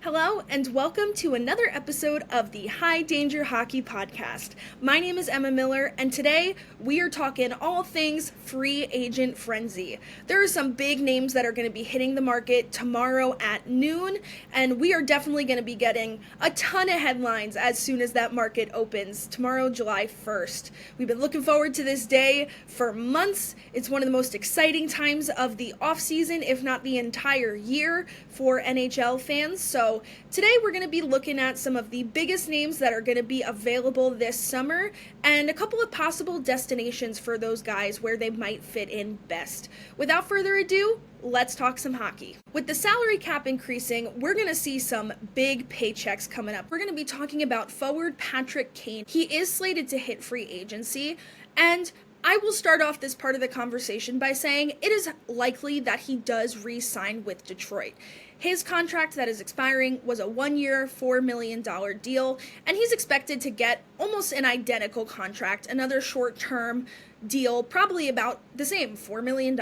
Hello, and welcome to another episode of the High Danger Hockey Podcast. My name is Emma Miller, and today we are talking all things free agent frenzy. There are some big names that are going to be hitting the market tomorrow at noon, and we are definitely going to be getting a ton of headlines as soon as that market opens tomorrow, July 1st. We've been looking forward to this day for months. It's one of the most exciting times of the offseason, if not the entire year, for NHL fans. So today we're going to be looking at some of the biggest names that are going to be available this summer and a couple of possible destinations for those guys where they might fit in best. Without further ado, let's talk some hockey. With the salary cap increasing, we're going to see some big paychecks coming up. We're going to be talking about forward Patrick Kane. He is slated to hit free agency, and I will start off this part of the conversation by saying it is likely that he does re-sign with Detroit. His contract that is expiring was a 1-year, $4 million deal, and he's expected to get almost an identical contract, another short-term deal, probably about the same, $4 million.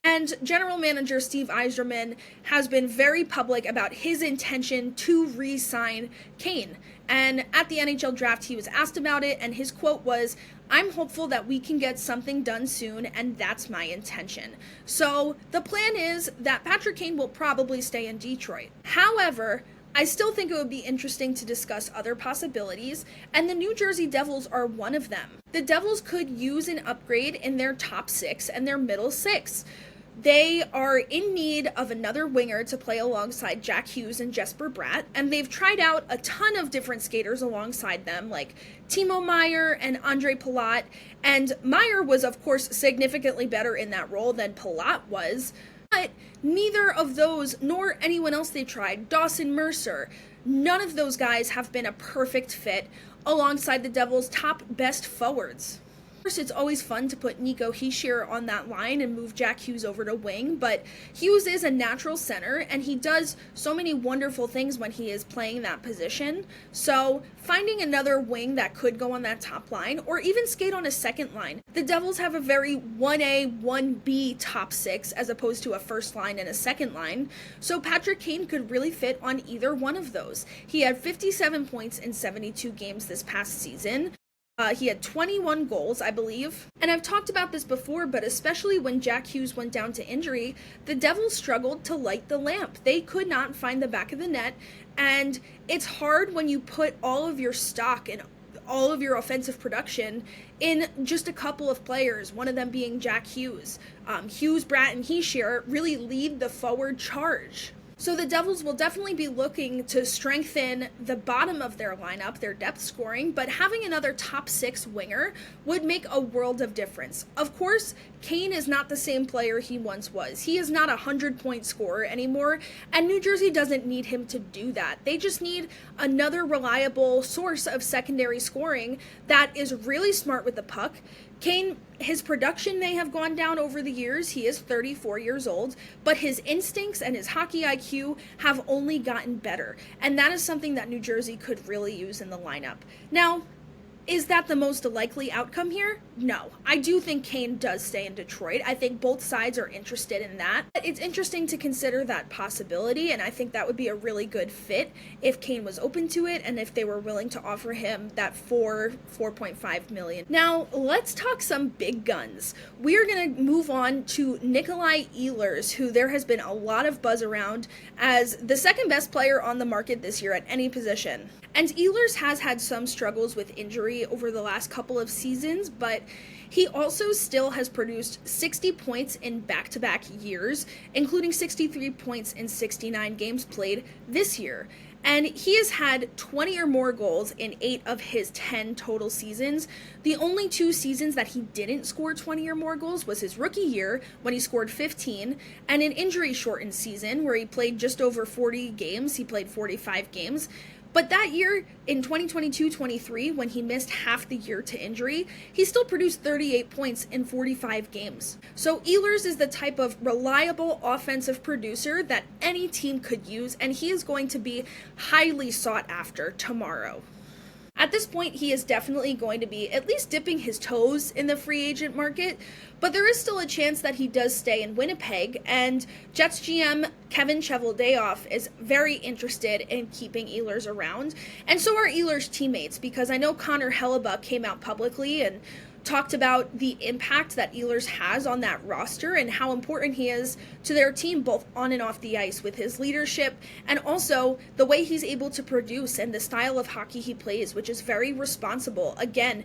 And general manager Steve Yzerman has been very public about his intention to re-sign Kane. And at the NHL draft, he was asked about it, and his quote was, "I'm hopeful that we can get something done soon, and that's my intention." So the plan is that Patrick Kane will probably stay in Detroit. However, I still think it would be interesting to discuss other possibilities, and the New Jersey Devils are one of them. The Devils could use an upgrade in their top six and their middle six. They are in need of another winger to play alongside Jack Hughes and Jesper Bratt, and they've tried out a ton of different skaters alongside them, like Timo Meier and Andre Palat, and Meier was, of course, significantly better in that role than Palat was, but neither of those, nor anyone else they tried, Dawson Mercer, none of those guys have been a perfect fit alongside the Devils' top best forwards. Of course, it's always fun to put Nico Hischier on that line and move Jack Hughes over to wing, but Hughes is a natural center, and he does so many wonderful things when he is playing that position. So finding another wing that could go on that top line, or even skate on a second line. The Devils have a very 1A, 1B top six, as opposed to a first line and a second line, so Patrick Kane could really fit on either one of those. He had 57 points in 72 games this past season. He had 21 goals, I believe. And I've talked about this before, but especially when Jack Hughes went down to injury, the Devils struggled to light the lamp. They could not find the back of the net, and it's hard when you put all of your stock and all of your offensive production in just a couple of players, one of them being Jack Hughes. Hughes, Bratt, and Hischier really lead the forward charge. So the Devils will definitely be looking to strengthen the bottom of their lineup, their depth scoring, but having another top six winger would make a world of difference. Of course, Kane is not the same player he once was. He is not a 100-point scorer anymore, and New Jersey doesn't need him to do that. They just need another reliable source of secondary scoring that is really smart with the puck. Kane, his production may have gone down over the years. He is 34 years old, but his instincts and his hockey IQ have only gotten better, and that is something that New Jersey could really use in the lineup. Now, is that the most likely outcome here? No. I do think Kane does stay in Detroit. I think both sides are interested in that. It's interesting to consider that possibility, and I think that would be a really good fit if Kane was open to it and if they were willing to offer him that $4.5 million. Now, let's talk some big guns. We are going to move on to Nikolaj Ehlers, who there has been a lot of buzz around as the second best player on the market this year at any position. And Ehlers has had some struggles with injury over the last couple of seasons, but he also still has produced 60 points in back-to-back years, including 63 points in 69 games played this year. And he has had 20 or more goals in 8 of his 10 total seasons. The only 2 seasons that he didn't score 20 or more goals was his rookie year, when he scored 15, and an injury-shortened season where he played just over 40 games. He played 45 games. But that year, in 2022-23, when he missed half the year to injury, he still produced 38 points in 45 games. So Ehlers is the type of reliable offensive producer that any team could use, and he is going to be highly sought after tomorrow. At this point, he is definitely going to be at least dipping his toes in the free agent market, but there is still a chance that he does stay in Winnipeg, and Jets GM Kevin Cheveldayoff is very interested in keeping Ehlers around, and so are Ehlers' teammates, because I know Connor Hellebuck came out publicly and talked about the impact that Ehlers has on that roster and how important he is to their team both on and off the ice with his leadership and also the way he's able to produce and the style of hockey he plays, which is very responsible. Again,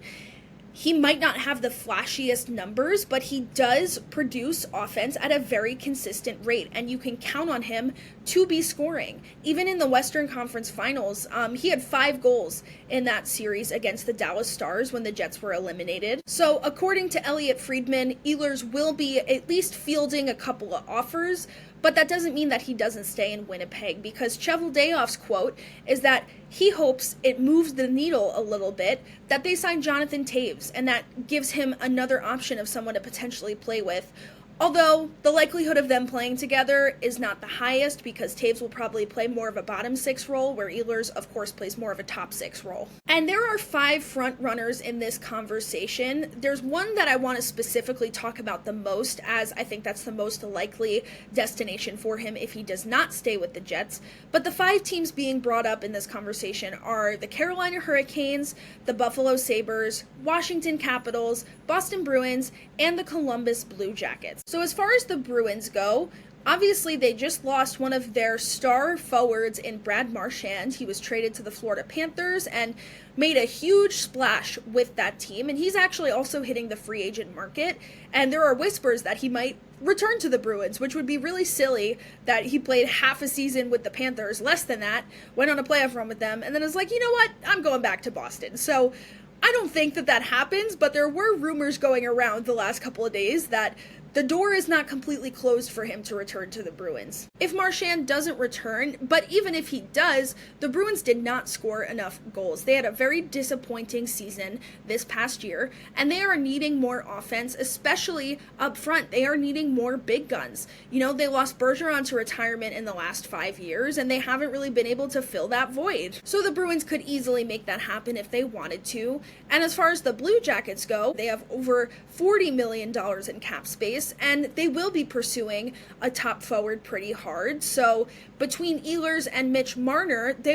he might not have the flashiest numbers, but he does produce offense at a very consistent rate, and you can count on him to be scoring. Even in the Western Conference Finals, he had 5 goals in that series against the Dallas Stars when the Jets were eliminated. So according to Elliot Friedman, Ehlers will be at least fielding a couple of offers, but that doesn't mean that he doesn't stay in Winnipeg, because Cheveldayoff's quote is that he hopes it moves the needle a little bit that they sign Jonathan Toews, and that gives him another option of someone to potentially play with. Although the likelihood of them playing together is not the highest, because Toews will probably play more of a bottom 6 role, where Ehlers, of course, plays more of a top 6 role. And there are 5 front runners in this conversation. There's one that I want to specifically talk about the most, as I think that's the most likely destination for him if he does not stay with the Jets. But the 5 teams being brought up in this conversation are the Carolina Hurricanes, the Buffalo Sabres, Washington Capitals, Boston Bruins, and the Columbus Blue Jackets. So as far as the Bruins go, obviously they just lost one of their star forwards in Brad Marchand. He was traded to the Florida Panthers and made a huge splash with that team, and he's actually also hitting the free agent market, and there are whispers that he might return to the Bruins, which would be really silly that he played half a season with the Panthers, less than that, went on a playoff run with them, and then is like, you know what, I'm going back to Boston. So I don't think that happens, but there were rumors going around the last couple of days that the door is not completely closed for him to return to the Bruins. If Marchand doesn't return, but even if he does, the Bruins did not score enough goals. They had a very disappointing season this past year, and they are needing more offense, especially up front. They are needing more big guns. You know, they lost Bergeron to retirement in the last 5 years, and they haven't really been able to fill that void. So the Bruins could easily make that happen if they wanted to. And as far as the Blue Jackets go, they have over $40 million in cap space, and they will be pursuing a top forward pretty hard. So between Ehlers and Mitch Marner, they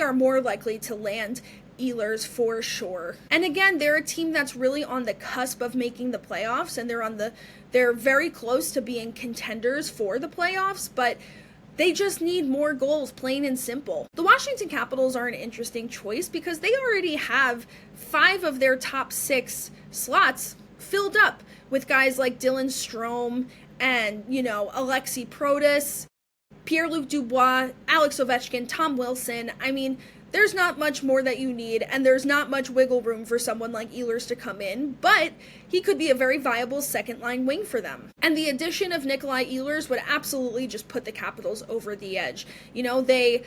are more likely to land Ehlers for sure. And again, they're a team that's really on the cusp of making the playoffs, and they're very close to being contenders for the playoffs, but they just need more goals, plain and simple. The Washington Capitals are an interesting choice because they already have 5 of their top 6 slots filled up with guys like Dylan Strome and, Alexi Protas, Pierre-Luc Dubois, Alex Ovechkin, Tom Wilson. I mean, there's not much more that you need, and there's not much wiggle room for someone like Ehlers to come in, but he could be a very viable second-line wing for them. And the addition of Nikolaj Ehlers would absolutely just put the Capitals over the edge. They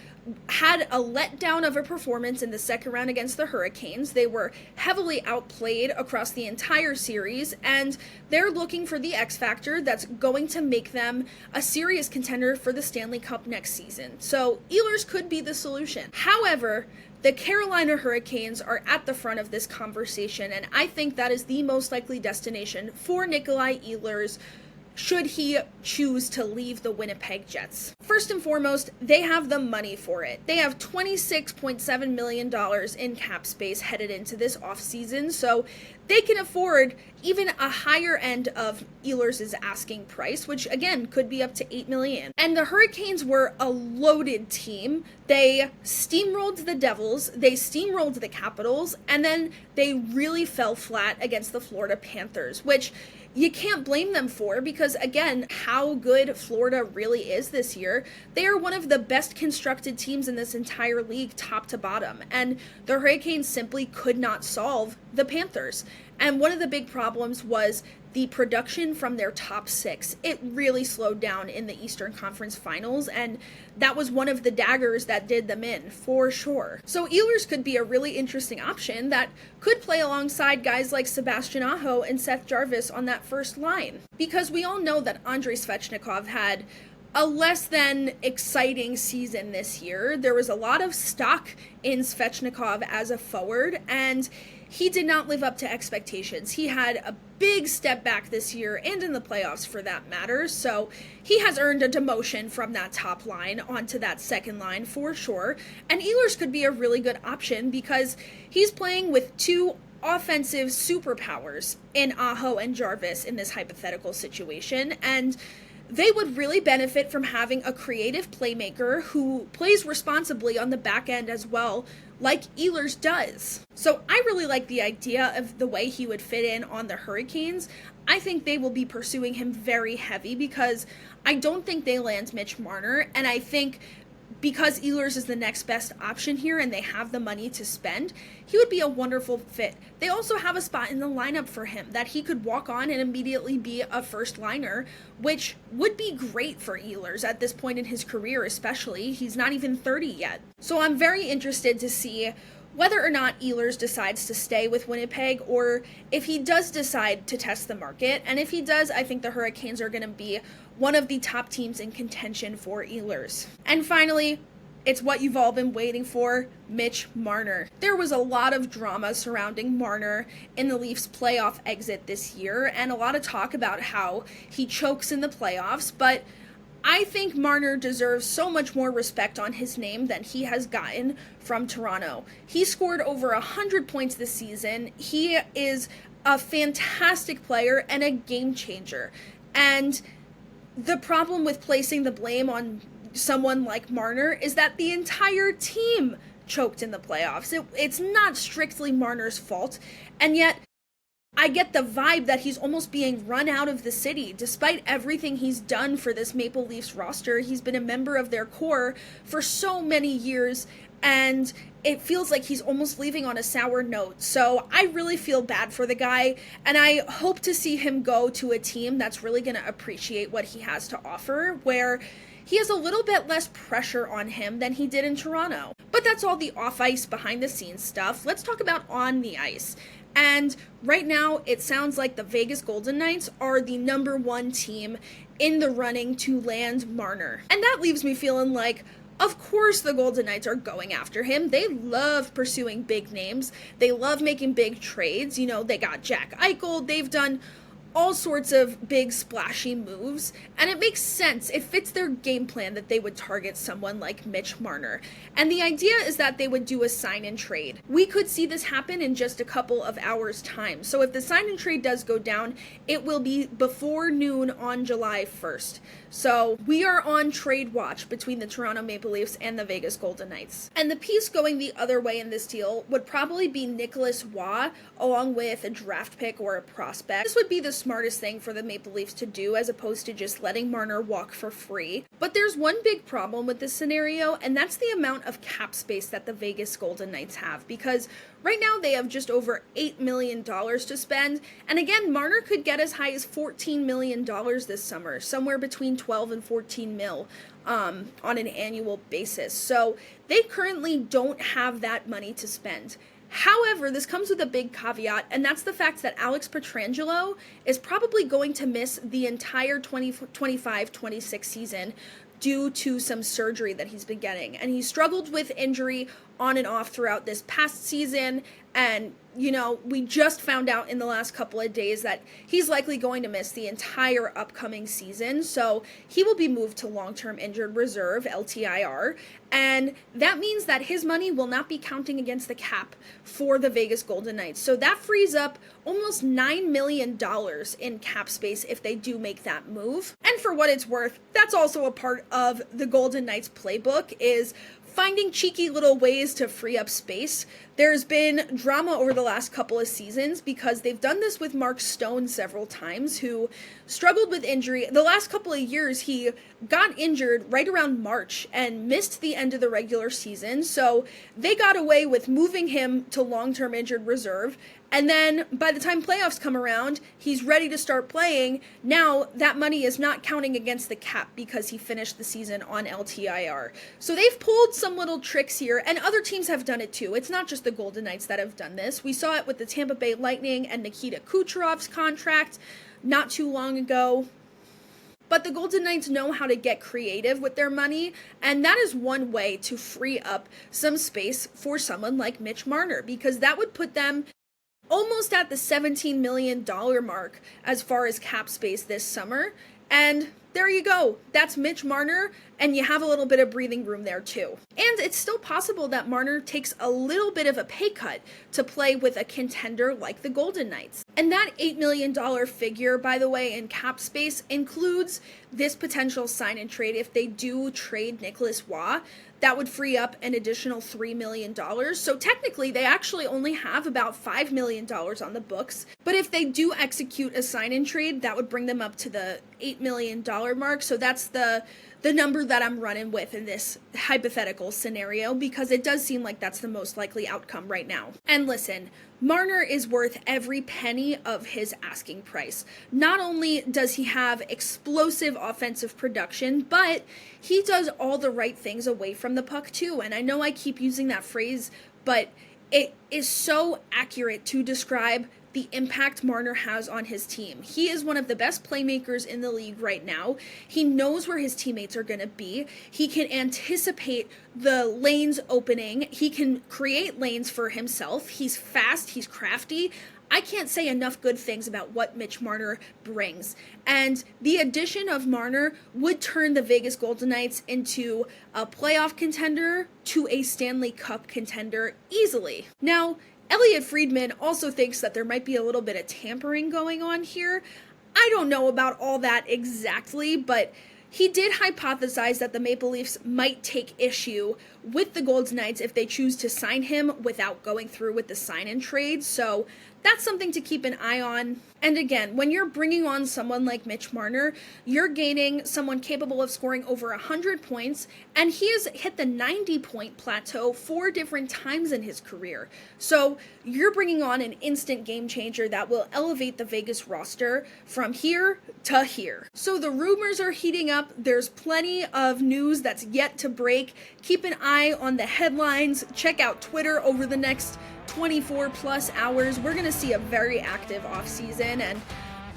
had a letdown of a performance in the second round against the Hurricanes. They were heavily outplayed across the entire series, and they're looking for the X factor that's going to make them a serious contender for the Stanley Cup next season. So Ehlers could be the solution. However, the Carolina Hurricanes are at the front of this conversation, and I think that is the most likely destination for Nikolaj Ehlers should he choose to leave the Winnipeg Jets. First and foremost, they have the money for it. They have $26.7 million in cap space headed into this offseason, so they can afford even a higher end of Ehlers' asking price, which again could be up to $8 million. And the Hurricanes were a loaded team. They steamrolled the Devils, they steamrolled the Capitals, and then they really fell flat against the Florida Panthers, which you can't blame them for because, again, how good Florida really is this year. They are one of the best constructed teams in this entire league, top to bottom, and the Hurricanes simply could not solve the Panthers. And one of the big problems was the production from their top 6. It really slowed down in the Eastern Conference Finals, and that was one of the daggers that did them in, for sure. So Ehlers could be a really interesting option that could play alongside guys like Sebastian Aho and Seth Jarvis on that first line. Because we all know that Andrei Svechnikov had a less than exciting season this year. There was a lot of stock in Svechnikov as a forward, and he did not live up to expectations. He had a big step back this year, and in the playoffs for that matter, so he has earned a demotion from that top line onto that second line for sure. And Ehlers could be a really good option because he's playing with two offensive superpowers in Aho and Jarvis in this hypothetical situation, and they would really benefit from having a creative playmaker who plays responsibly on the back end as well, like Ehlers does. So I really like the idea of the way he would fit in on the Hurricanes. I think they will be pursuing him very heavy because I don't think they land Mitch Marner, and I think because Ehlers is the next best option here and they have the money to spend, he would be a wonderful fit. They also have a spot in the lineup for him that he could walk on and immediately be a first liner, which would be great for Ehlers at this point in his career especially. He's not even 30 yet. So I'm very interested to see whether or not Ehlers decides to stay with Winnipeg or if he does decide to test the market. And if he does, I think the Hurricanes are going to be one of the top teams in contention for Ehlers. And finally, it's what you've all been waiting for, Mitch Marner. There was a lot of drama surrounding Marner in the Leafs playoff exit this year, and a lot of talk about how he chokes in the playoffs, but I think Marner deserves so much more respect on his name than he has gotten from Toronto. He scored over 100 points this season. He is a fantastic player and a game changer. And the problem with placing the blame on someone like Marner is that the entire team choked in the playoffs. It's not strictly Marner's fault, and yet I get the vibe that he's almost being run out of the city. Despite everything he's done for this Maple Leafs roster, he's been a member of their core for so many years, and it feels like he's almost leaving on a sour note. So I really feel bad for the guy, and I hope to see him go to a team that's really going to appreciate what he has to offer, where he has a little bit less pressure on him than he did in Toronto. But that's all the off-ice, behind-the-scenes stuff. Let's talk about on the ice. And right now, it sounds like the Vegas Golden Knights are the number one team in the running to land Marner. And that leaves me feeling like, of course the Golden Knights are going after him. They love pursuing big names. They love making big trades. You know, they got Jack Eichel. They've done all sorts of big splashy moves, and it makes sense. It fits their game plan that they would target someone like Mitch Marner. And the idea is that they would do a sign and trade. We could see this happen in just a couple of hours' time. So if the sign and trade does go down, it will be before noon on July 1st. So we are on trade watch between the Toronto Maple Leafs and the Vegas Golden Knights. And the piece going the other way in this deal would probably be Nicholas Waugh, along with a draft pick or a prospect. This would be the smartest thing for the Maple Leafs to do as opposed to just letting Marner walk for free. But there's one big problem with this scenario, and that's the amount of cap space that the Vegas Golden Knights have, because right now they have just over $8 million to spend, and again, Marner could get as high as $14 million this summer, somewhere between 12 and 14 mil on an annual basis. So they currently don't have that money to spend. However, this comes with a big caveat, and that's the fact that Alex Pietrangelo is probably going to miss the entire 2025-26 season due to some surgery that he's been getting. And he struggled with injury on and off throughout this past season, and you know, we just found out in the last couple of days that he's likely going to miss the entire upcoming season, so he will be moved to long-term injured reserve, LTIR, and that means that his money will not be counting against the cap for the Vegas Golden Knights. So that frees up almost $9 million in cap space if they do make that move. And for what it's worth, that's also a part of the Golden Knights playbook, is finding cheeky little ways to free up space. There's been drama over the last couple of seasons because they've done this with Mark Stone several times, who struggled with injury. The last couple of years, he got injured right around March and missed the end of the regular season, so they got away with moving him to long-term injured reserve. And then by the time playoffs come around, he's ready to start playing. Now that money is not counting against the cap because he finished the season on LTIR. So they've pulled some little tricks here, and other teams have done it too. It's not just the Golden Knights that have done this. We saw it with the Tampa Bay Lightning and Nikita Kucherov's contract not too long ago. But the Golden Knights know how to get creative with their money, and that is one way to free up some space for someone like Mitch Marner, because that would put them almost at the $17 million mark as far as cap space this summer. And there you go. That's Mitch Marner, and you have a little bit of breathing room there too. And it's still possible that Marner takes a little bit of a pay cut to play with a contender like the Golden Knights. And that $8 million figure, by the way, in cap space includes this potential sign and trade. If they do trade Nikolaj Ehlers, that would free up an additional $3 million. So technically, they actually only have about $5 million on the books. But if they do execute a sign-and trade, that would bring them up to the $8 million mark. So that's the number that I'm running with in this hypothetical scenario, because it does seem like that's the most likely outcome right now. And listen, Marner is worth every penny of his asking price. Not only does he have explosive offensive production, but he does all the right things away from the puck too. And I know I keep using that phrase, but it is so accurate to describe the impact Marner has on his team. He is one of the best playmakers in the league right now. He knows where his teammates are going to be. He can anticipate the lanes opening. He can create lanes for himself. He's fast. He's crafty. I can't say enough good things about what Mitch Marner brings. And the addition of Marner would turn the Vegas Golden Knights into a playoff contender to a Stanley Cup contender easily. Now, Elliot Friedman also thinks that there might be a little bit of tampering going on here. I don't know about all that exactly, but he did hypothesize that the Maple Leafs might take issue with the Golden Knights if they choose to sign him without going through with the sign-and trade. So that's something to keep an eye on. And again, when you're bringing on someone like Mitch Marner, you're gaining someone capable of scoring over 100 points, and he has hit the 90-point plateau 4 different times in his career. So you're bringing on an instant game changer that will elevate the Vegas roster from here to here. So the rumors are heating up. There's plenty of news that's yet to break. Keep an eye on the headlines. Check out Twitter over the next 24 plus hours. We're going to see a very active offseason, and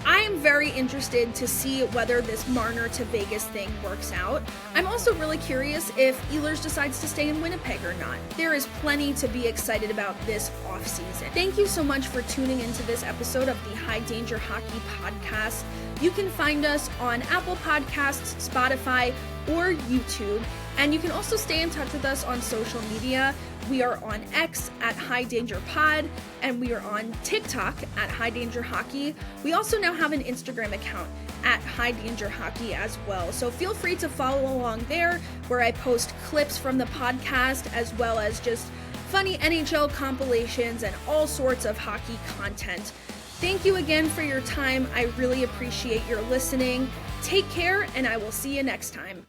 I am very interested to see whether this Marner to Vegas thing works out. I'm also really curious if Ehlers decides to stay in Winnipeg or not. There is plenty to be excited about this offseason. Thank you so much for tuning into this episode of the High Danger Hockey Podcast. You can find us on Apple Podcasts, Spotify, or YouTube, and you can also stay in touch with us on social media. We are on X at High Danger Pod, and we are on TikTok at High Danger Hockey. We also now have an Instagram account at High Danger Hockey as well. So feel free to follow along there, where I post clips from the podcast as well as just funny NHL compilations and all sorts of hockey content. Thank you again for your time. I really appreciate your listening. Take care, and I will see you next time.